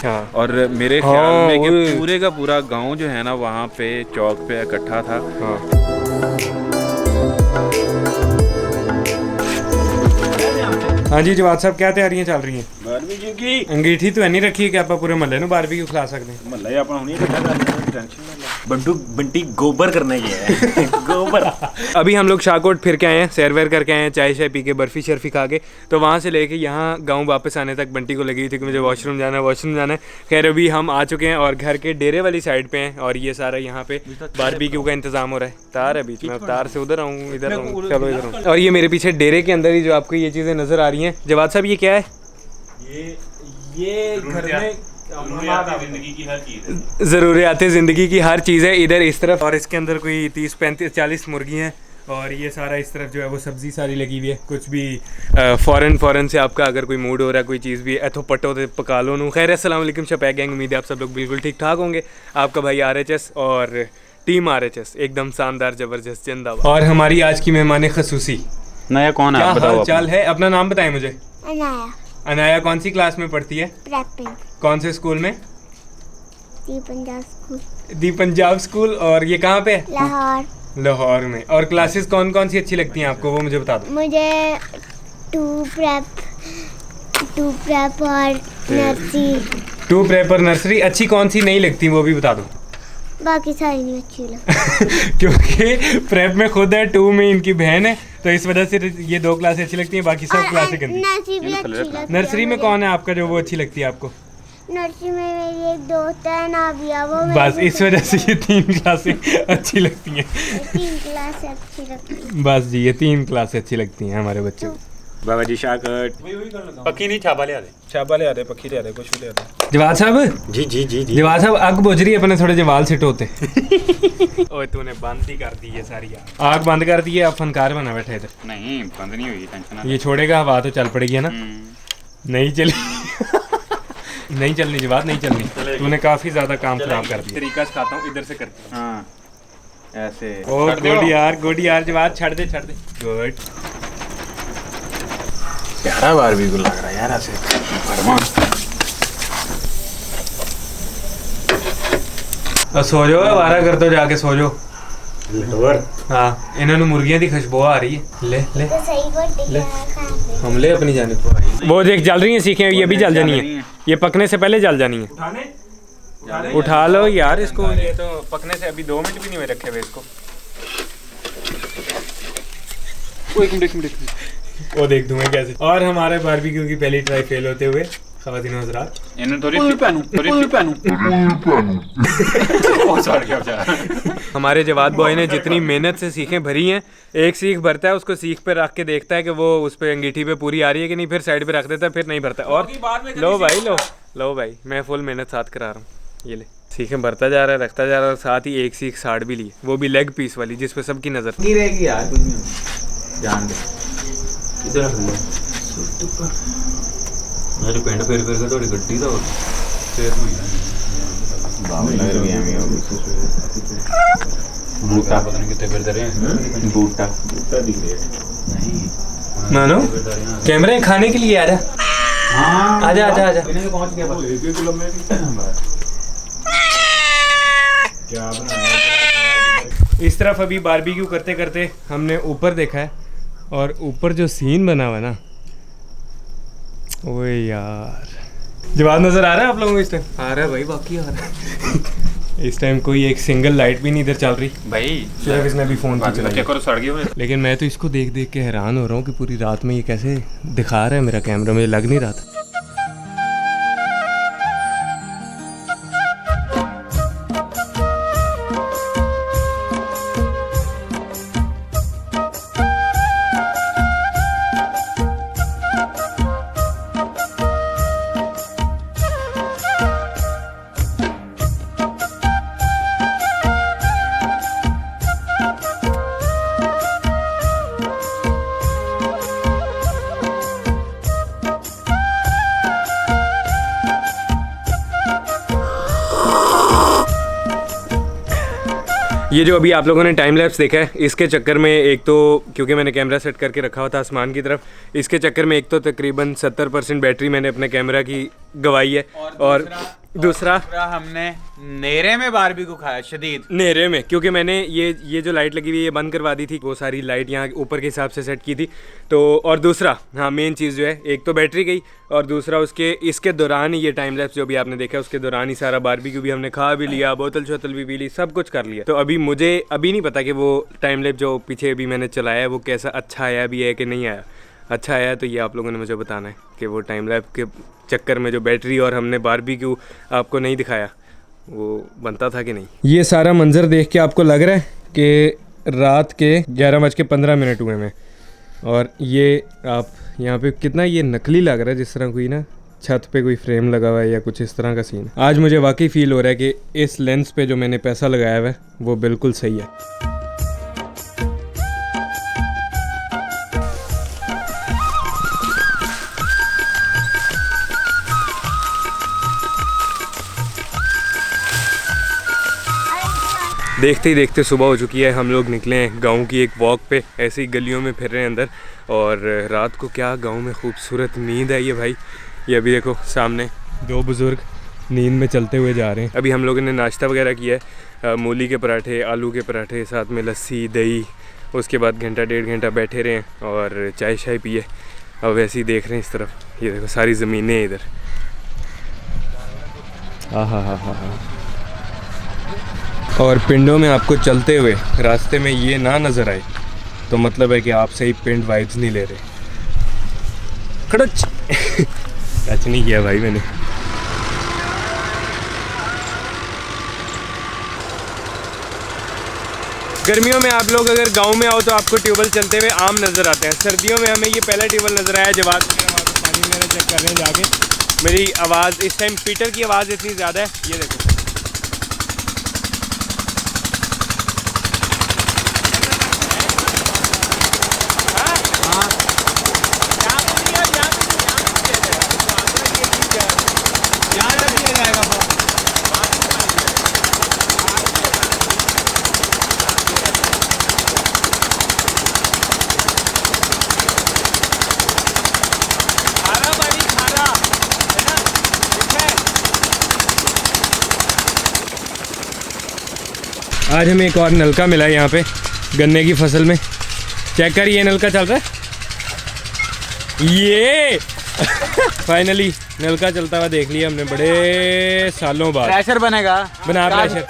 अच्छा। और मेरे ख्याल में कि पूरे का पूरा गांव जो है ना वहाँ पे चौक पे इकट्ठा था। हाँ जी जवाब साहब, क्या तैयारियां चल रही हैं? बारबेक्यू की अंगीठी तो नहीं रखी है कि आप पूरे महल्ले में बारबेक्यू खिला सकते हैं? महल्ला अपना हुनी इकट्ठा कर टेंशन ना ले। बंटू बंटी गोबर करने गया है गोबर। अभी हम लोग शाहकोट फिर के आए हैं, सैर वैर करके आए हैं, चाय शाय पी के, बर्फ़ी शर्फ़ी खा के। तो वहाँ से लेके यहाँ गांव वापस आने तक बंटी को लगी थी कि मुझे वॉशरूम जाना है। खैर अभी हम आ चुके हैं और घर के डेरे वाली साइड पे हैं और ये सारा यहाँ पे बारबेक्यू का इंतजाम हो रहा है। तार है बीच में, तार से उधर आऊँ इधर आऊँ, चलो इधर आऊँ। और ये मेरे पीछे डेरे के अंदर ही जो आपको ये चीज़ें नज़र आ रही हैं, जवाद साहब ये क्या है? ये घर में जिंदगी की हर चीज़ है, ज़रूरियात ज़िंदगी की हर चीज़ है इधर इस तरफ। और इसके अंदर कोई 30-35-40 मुर्गी हैं और ये सारा इस तरफ जो है वो सब्ज़ी सारी लगी हुई है। कुछ भी फ़ौरन से आपका अगर कोई मूड हो रहा है, कोई चीज़ भी एथो पटो तो पका लो नू। खैर अस्सलाम वालेकुम शपैक गैंग, उम्मीद है आप सब लोग बिल्कुल ठीक ठाक होंगे। आपका भाई RHS और टीम RHS एकदम शानदार ज़बरदस्त जिंदाबाद। और हमारी आज की मेहमान खसूसी नया कौन है? क्या हाल चाल है? अपना नाम बताएं मुझे। अनाया। अनाया कौन सी क्लास में पढ़ती है? प्रेपिंग। कौन से स्कूल में? दी पंजाब स्कूल। दी पंजाब स्कूल। और ये कहाँ पे? लाहौर। लाहौर में। और क्लासेस कौन कौन सी अच्छी लगती हैं आपको, वो मुझे बता दो। मुझे टू प्रेप और नर्सरी। टू प्रेप और नर्सरी अच्छी कौन सी नहीं लगती वो भी बता दो। बाकी सारी नहीं अच्छी लगती। क्योंकि प्रेप में खुद है, टू में इनकी बहन है, तो इस वजह से ये दो क्लासें अच्छी लगती हैं, बाकी सब क्लासें गंदी। नर्सरी भी अच्छी लगती है। नर्सरी में कौन है आपका जो वो अच्छी लगती है आपको? नर्सरी में मेरी एक दोस्त है नाबिया, वो बस इस वजह से ये 3 क्लासें अच्छी लगती हैं। 3 क्लास अच्छी लगती है। बस जी ये 3 क्लासें अच्छी लगती हैं हमारे बच्चों को। बाबा जी शाकट पक्की नहीं छापा ले आदे, छापा ले आते, पक्की ले आते, कुछ भी ले आते। जवाद साहब जी जी जी जी जवाद साहब आग बुझ रही है, अपने थोड़े जवाल सिट होते। ओए तूने बंद ही कर दी है सारी आग बंद कर दी है। अब फनकार बना बैठे इधर। नहीं बंद नहीं हुई, टेंशन ना। ये छोड़ेगा हवा तो चल पड़ेगी है ना? नहीं चली। नहीं चलनी जवाद, नहीं चलनी। तूने काफी ज्यादा काम खराब कर दिया। तरीका सिखाता हूँ, इधर से करते हैं। हाँ ऐसे। ओ गुड यार जवाद, छड़ दे गुड। प्यारा बारबेक्यू लग रहा है यार ऐसे फरमा। सो जाओ, आवारा कर दो जाके, सो जाओ। लटवर हाँ इन्होंने मुर्गियां दी खुशबू आ रही है। ले तो सही बोल ले हम ले अपनी जानिब। वो देख जल रही है सीखें, ये भी जल जानी है, ये पकने से पहले जल जानी है। उठा लो यार इसको, ये तो पकने से अभी 2 मिनट भी नहीं हुए रखे हुए इसको। वो देख दूंगा कैसे। और हमारे बारबेक्यू की पहली ट्राई फेल होते हुए ख़वातीन व हज़रात, इन्हें थोड़ी सी पहनूं ओ सॉरी क्या बेचारा। हमारे जवाद बॉय ने जितनी मेहनत से सीखें भरी हैं, एक सीख भरता है उसको सीख पे रख के देखता है कि वो उस पे अंगीठी पे पूरी आ रही है कि नहीं, फिर साइड पे रख देता है, फिर नहीं भरता। और लो भाई मैं फुल मेहनत साथ करा रहा हूँ। ये ले सीखें भरता जा रहा है, रखता जा रहा है, और साथ ही एक सीख साड़ भी ली, वो भी लेग पीस वाली जिस पे सबकी नजर रहेगी यार। कुछ नहीं जान दे इधर रख ले मेरे पिंड फिर के थोड़ी गड्डी दा फिर बाबू लग रही है बूटा पता नहीं कितने फिरते रहे। बूटा दिख रहा नहीं मानो कैमरे खाने के लिए आ जा। हाँ आजा पहुंच गया बस 1 किलो में क्या बनाया। इस तरफ अभी बारबेक्यू करते करते हमने ऊपर देखा है, और ऊपर जो सीन बना हुआ है ना, ओए यार जवाब नजर आ रहा है आप लोगों को इस टाइम? आ रहा है भाई, बाकी आ रहा है। इस टाइम कोई एक सिंगल लाइट भी नहीं इधर चल रही भाई, सिर्फ इसने भी फोन की चलाई करो सड़ गए। लेकिन मैं तो इसको देख देख के हैरान हो रहा हूँ कि पूरी रात में ये कैसे दिखा रहा है मेरा कैमरा, मुझे लग नहीं रहा था। ये जो अभी आप लोगों ने टाइम लैप्स देखा है, इसके चक्कर में एक तो क्योंकि मैंने कैमरा सेट करके रखा हुआ था आसमान की तरफ, इसके चक्कर में एक तो तकरीबन 70% बैटरी मैंने अपने कैमरा की गवाई है। और दूसरा हमने नेरे में बारबेक्यू खाया शदीद नेरे में, क्योंकि मैंने ये जो लाइट लगी हुई है ये बंद करवा दी थी, वो सारी लाइट यहाँ ऊपर के हिसाब से सेट की थी। तो और दूसरा हाँ मेन चीज़ जो है, एक तो बैटरी गई और दूसरा इसके दौरान ही ये टाइम लैप्स जो भी आपने देखा उसके दौरान ही सारा बारबेक्यू भी हमने खा भी लिया, बोतल शोतल भी पी ली, सब कुछ कर लिया। तो अभी मुझे अभी नहीं पता कि वो टाइम लैप जो पीछे अभी मैंने चलाया है वो कैसा अच्छा आया भी है कि नहीं आया। अच्छा आया तो ये आप लोगों ने मुझे बताना है कि वो टाइम लैप के चक्कर में जो बैटरी और हमने बारबेक्यू आपको नहीं दिखाया वो बनता था कि नहीं। ये सारा मंज़र देख के आपको लग रहा है कि रात के 11:15 हुए हैं और ये आप यहाँ पे कितना ये नकली लग रहा है, जिस तरह कोई ना छत पे कोई फ्रेम लगा हुआ है या कुछ इस तरह का सीन। आज मुझे वाकई फ़ील हो रहा है कि इस लेंस पे जो मैंने पैसा लगाया हुआ है वो बिल्कुल सही है। देखते ही देखते सुबह हो चुकी है, हम लोग निकले हैं गांव की एक वॉक पे, ऐसे ही गलियों में फिर रहे हैं अंदर। और रात को क्या गांव में खूबसूरत नींद आई है भाई। ये अभी देखो सामने 2 बुज़ुर्ग नींद में चलते हुए जा रहे हैं। अभी हम लोगों ने नाश्ता वगैरह किया है, मूली के पराठे, आलू के पराठे, साथ में लस्सी दही। उसके बाद घंटा 1.5 घंटा बैठे रहे हैं और चाय शाय पिए। अब वैसे ही देख रहे हैं इस तरफ, ये देखो सारी ज़मीनें हैं इधर। हाँ। और पिंडों में आपको चलते हुए रास्ते में ये ना नज़र आए तो मतलब है कि आप सही पिंड वाइब्स नहीं ले रहे। खड़च टच नहीं किया भाई मैंने। गर्मियों में आप लोग अगर गांव में आओ तो आपको ट्यूबवेल चलते हुए आम नज़र आते हैं। सर्दियों में हमें ये पहला ट्यूबवेल नज़र आया। जवाब पानी वगैरह चेक कर रहे हैं जाके। मेरी आवाज़ इस टाइम पीटर की आवाज़ इतनी ज़्यादा है, ये देखो। आज हमें एक और नलका मिला है यहाँ पे गन्ने की फसल में। चेक कर, ये नलका चल रहा है। ये फाइनली नलका चलता हुआ देख लिया हमने बड़े सालों बाद। प्रेशर बनेगा, बना प्रेशर।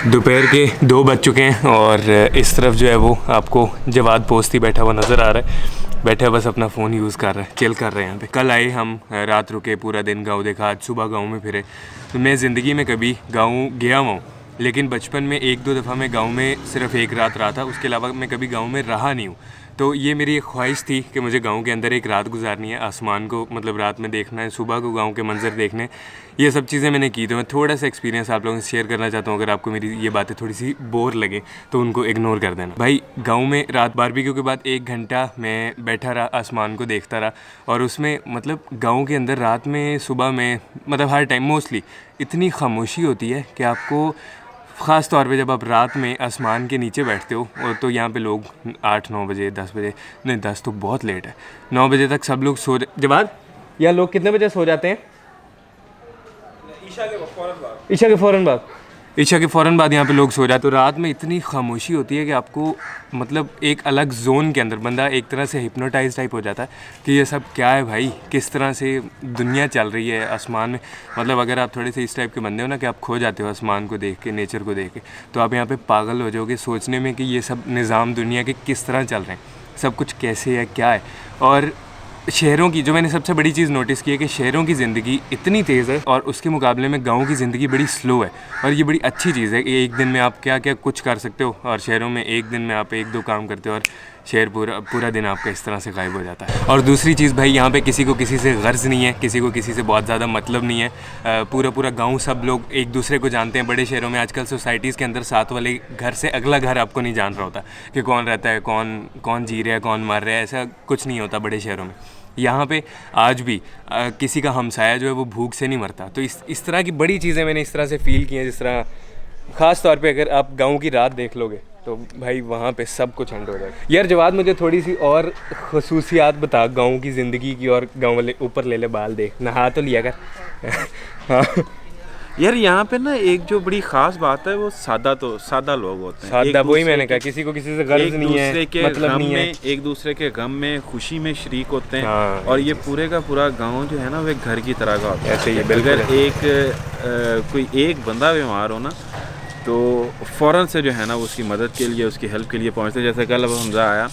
दोपहर के 2 बज चुके हैं और इस तरफ जो है वो आपको जवाद पोस्ती बैठा हुआ नज़र आ रहा है। बैठा बस अपना फ़ोन यूज़ कर रहे हैं, चिल कर रहे हैं यहाँ पे। कल आए हम, रात रुके, पूरा दिन गांव देखा, आज सुबह गांव में फिरे। तो मैं ज़िंदगी में कभी गांव गया हुआ हूँ, लेकिन बचपन में 1-2 दफ़ा मैं गांव में सिर्फ एक रात रहा था। उसके अलावा मैं कभी गांव में रहा नहीं हूँ। तो ये मेरी एक ख्वाहिश थी कि मुझे गांव के अंदर एक रात गुजारनी है, आसमान को मतलब रात में देखना है, सुबह को गांव के मंजर देखने। ये सब चीज़ें मैंने की। तो मैं थोड़ा सा एक्सपीरियंस आप लोगों से शेयर करना चाहता हूँ। अगर आपको मेरी ये बातें थोड़ी सी बोर लगे तो उनको इग्नोर कर देना। भाई गांव में रात बारबेक्यू के बाद 1 घंटा मैं बैठा रहा, आसमान को देखता रहा। और उसमें मतलब गाँव के अंदर रात में, सुबह में, मतलब हर टाइम मोस्टली इतनी खामोशी होती है कि आपको ख़ास तौर पे जब आप रात में आसमान के नीचे बैठते हो, और तो यहाँ पे लोग 8-9 बजे, 10 बजे, नहीं 10 तो बहुत लेट है, 9 बजे तक सब लोग सो जवाब यहाँ लोग कितने बजे सो जाते हैं? ईशा के फ़ौरन बाद यहाँ पे लोग सो जाते। तो रात में इतनी खामोशी होती है कि आपको मतलब एक अलग जोन के अंदर बंदा एक तरह से हिप्नोटाइज टाइप हो जाता है कि ये सब क्या है भाई, किस तरह से दुनिया चल रही है आसमान में। मतलब अगर आप थोड़े से इस टाइप के बंदे हो ना कि आप खो जाते हो आसमान को देख के, नेचर को देख के, तो आप यहाँ पे पागल हो जाओगे सोचने में कि ये सब निज़ाम दुनिया के किस तरह चल रहे हैं, सब कुछ कैसे है, क्या है। और शहरों की जो मैंने सबसे बड़ी चीज़ नोटिस की है कि शहरों की ज़िंदगी इतनी तेज़ है और उसके मुकाबले में गांव की ज़िंदगी बड़ी स्लो है। और ये बड़ी अच्छी चीज़ है कि एक दिन में आप क्या क्या कुछ कर सकते हो, और शहरों में एक दिन में आप 1-2 काम करते हो और शहर पूरा दिन आपका इस तरह से गायब हो जाता है। और दूसरी चीज़ भाई, यहाँ पे किसी को किसी से गर्ज नहीं है, किसी को किसी से बहुत ज़्यादा मतलब नहीं है। पूरा गांव सब लोग एक दूसरे को जानते हैं। बड़े शहरों में आजकल सोसाइटीज़ के अंदर साथ वाले घर से अगला घर आपको नहीं जान रहा होता कि कौन रहता है, कौन जी रहा है, कौन मर रहा है, ऐसा कुछ नहीं होता बड़े शहरों में। यहाँ पे आज भी किसी का हमसाया जो है वो भूख से नहीं मरता। तो इस तरह की बड़ी चीज़ें मैंने इस तरह से फ़ील की हैं, जिस तरह ख़ास तौर पे अगर आप गांव की रात देख लोगे तो भाई वहाँ पे सब कुछ ठंड हो जाएगा। यार जवाद मुझे थोड़ी सी और खसूसियात बता गाँव की ज़िंदगी की, और गाँव वाले ऊपर ले बाल देख, नहा तो लिया कर। हाँ यार यहाँ पे ना एक जो बड़ी खास बात है वो सादा लोग होते हैं। सादा, वही मैंने कहा, किसी को किसी से गर्ज नहीं है, मतलब नहीं है। एक दूसरे के गम में खुशी में शरीक होते हैं। हाँ। और ये पूरे का पूरा गांव जो है ना वो एक घर की तरह का होता है। ऐसे ही अगर कोई एक बंदा बीमार हो ना तो फ़ौरन से जो है ना उसकी मदद के लिए, उसकी हेल्प के लिए पहुँचते। जैसे कल अब हमजा आया,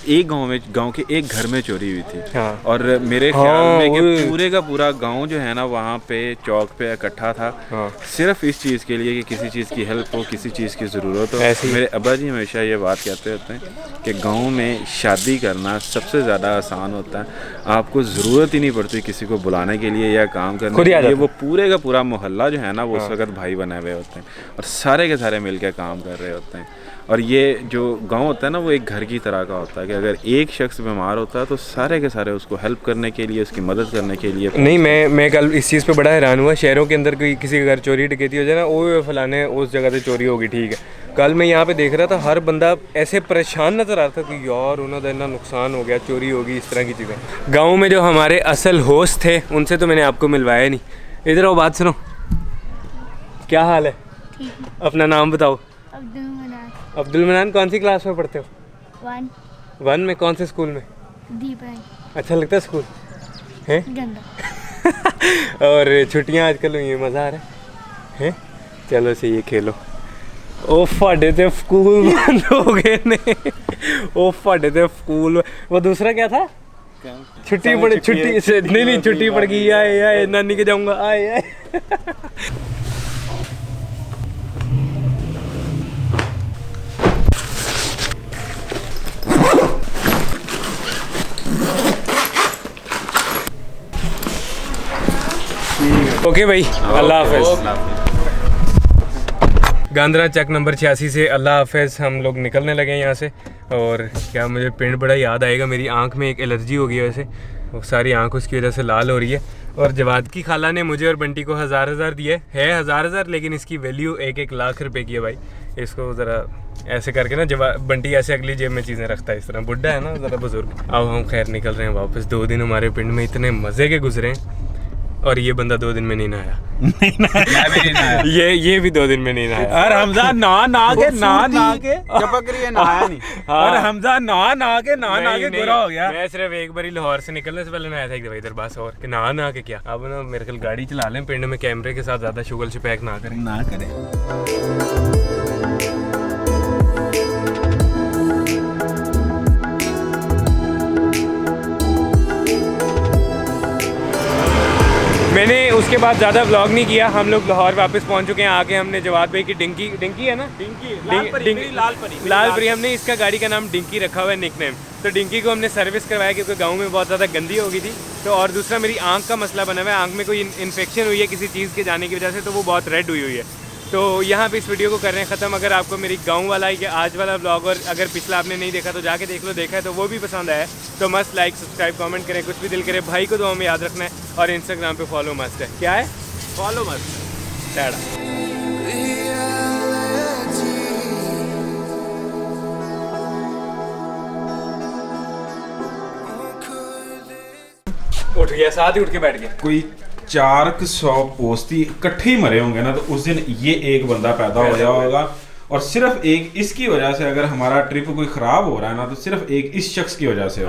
एक गांव के एक घर में चोरी हुई थी। हाँ। और मेरे ख्याल में कि पूरे का पूरा गांव जो है ना वहाँ पे चौक पे इकट्ठा था। हाँ। सिर्फ इस चीज़ के लिए कि किसी चीज़ की हेल्प हो, किसी चीज़ की ज़रूरत हो। ऐसे ही। मेरे अब्बा जी हमेशा ये बात कहते होते हैं कि गांव में शादी करना सबसे ज़्यादा आसान होता है। आपको ज़रूरत ही नहीं पड़ती किसी को बुलाने के लिए या काम करने खुद ही आ के लिए। जाता वो पूरे का पूरा मोहल्ला जो है ना वो उस वक्त भाई बने हुए होते हैं और सारे के सारे मिल के काम कर रहे होते हैं। और ये जो गांव होता है ना वो एक घर की तरह का होता है कि अगर एक शख्स बीमार होता है तो सारे के सारे उसको हेल्प करने के लिए, उसकी मदद करने के लिए। नहीं, मैं कल इस चीज़ पे बड़ा हैरान हुआ। शहरों के अंदर कोई किसी के घर चोरी डकैती हो जाए ना, ओ फलाने उस जगह से चोरी होगी, ठीक है। कल मैं यहाँ पे देख रहा था, हर बंदा ऐसे परेशान नजर आ रहा था कि यार उन्होंने इतना नुकसान हो गया, चोरी होगी, इस तरह की चीज़ें। गाँव में जो हमारे असल होस्ट थे उनसे तो मैंने आपको मिलवाया नहीं। इधर आओ, बात सुनो, क्या हाल है? अपना नाम बताओ। अब्दुल मनान। कौन सी क्लास में पढ़ते हो? 1 में। कौन से स्कूल में? अच्छा लगता है स्कूल है? और छुट्टियां आजकल हुई हैं, मज़ा आ रहा है? चलो सही है, खेलो। ओ फाड़े थे स्कूल बंद हो गए ने। ओ फाड़े थे स्कूल। वो दूसरा क्या था? छुट्टी से नहीं छुट्टी पड़ गई। आए नानी के जाऊंगा। आए ओके भाई, अल्लाह हाफ़िज़। गांधरा चक नंबर 86 से अल्लाह हाफ़िज़ हम लोग निकलने लगे हैं यहाँ से। और क्या मुझे पिंड बड़ा याद आएगा। मेरी आंख में एक एलर्जी हो गई है, वैसे वो सारी आंख उसकी वजह से लाल हो रही है। और जवाद की खाला ने मुझे और बंटी को हज़ार दिए है 1000, लेकिन इसकी वैल्यू 1 लाख रुपए की है भाई। इसको ज़रा ऐसे करके ना, बंटी ऐसे अगली जेब में चीज़ें रखता है, इस तरह बुढ़ा है ना ज़रा बुजुर्ग। अब हम खैर निकल रहे हैं वापस। 2 दिन हमारे पिंड में इतने मज़े के गुजरे हैं, और ये बंदा 2 दिन में नहीं नहाया। ये भी 2 दिन में नहीं नहाया। और हमजा नहा के चपक रही है, नहाया नहीं। और हमजा नहा के गोरा हो गया। मैं सिर्फ एक बारी लाहौर से निकलने से पहले नहाया था एक दफा इधर, बस। और कि नहा के क्या, अब ना मेरे ख्याल गाड़ी चला लें पिंड में कैमरे के साथ, ज़्यादा शुगल छपैक ना करें। मैंने उसके बाद ज़्यादा व्लॉग नहीं किया। हम लोग लाहौर वापस पहुंच चुके हैं। आगे हमने जवाद भाई की डिंकी है ना, लाल परी। हमने इसका गाड़ी का नाम डिंकी रखा हुआ है, निकनेम। तो डिंकी को हमने सर्विस करवाया क्योंकि गांव में बहुत ज़्यादा गंदी हो गई थी। तो और दूसरा मेरी आंख का मसला बना हुआ है, आंख में कोई इन्फेक्शन हुई है किसी चीज़ के जाने की वजह से, तो वो बहुत रेड हुई है। तो यहाँ पे इस वीडियो को कर रहे हैं ख़त्म। अगर आपको मेरी गांव वाला या आज वाला व्लॉग, और अगर पिछला आपने नहीं देखा तो जाके देख लो, देखा है तो वो भी पसंद आया तो मस्त लाइक सब्सक्राइब कमेंट करें, कुछ भी दिल करे। भाई को तो हमें याद रखना है, और इंस्टाग्राम पे फॉलो मस्त है। क्या है? फॉलो मस्त टैडा। उठ गया, साथ ही उठ के बैठ गया। कोई 400 पोस्ती इकट्ठे ही मरे होंगे ना, तो उस दिन ये एक बंदा पैदा हो गया होगा। और सिर्फ एक इसकी वजह से, अगर हमारा ट्रिप कोई ख़राब हो रहा है ना, तो सिर्फ एक इस शख्स की वजह से हो।